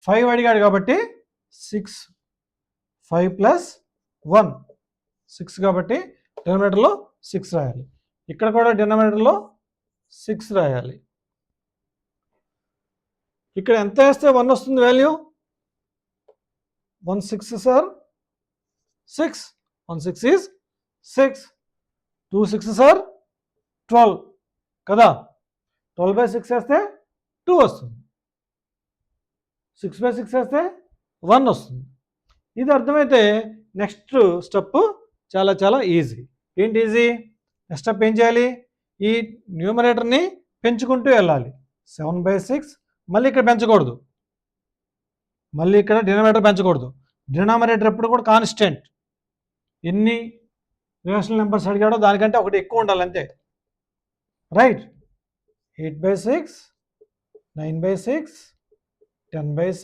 5 అడిగాడు కాబట్టి 6, 5 ప్లస్ 1 6 కాబట్టి డినామినేటర్లో 6 రాయాలి. ఇక్కడ కూడా డినామినేటర్లో 6 రాయాలి. ఇక్కడ ఎంత వేస్తే 1 వస్తుంది వాల్యూ? 1 6 సార్ 6, 1 6 ఈజ్ 6, 2 6 సార్ 12 కదా. 12/6 వేస్తే 2 వస్తుంది, 6/6 వేస్తే 1 వస్తుంది. ఇది అర్థమైతే నెక్స్ట్ స్టెప్ చాలా చాలా ఈజీ. ఏంటి ఈజీ? నెక్స్ట్ స్టెప్ ఏం చేయాలి? ఈ న్యూమరేటర్ని పెంచుకుంటూ వెళ్ళాలి. 7/6 మళ్ళీ ఇక్కడ పెంచకూడదు, మళ్ళీ ఇక్కడ డినామినేటర్ పెంచకూడదు. డినామినేటర్ ఎప్పుడు కూడా కాన్స్టెంట్. ఎన్ని రేషనల్ నెంబర్స్ అడిగాడో దానికంటే ఒకటి ఎక్కువ ఉండాలి అంతే. రైట్. 8/6, 9/6, 10/6,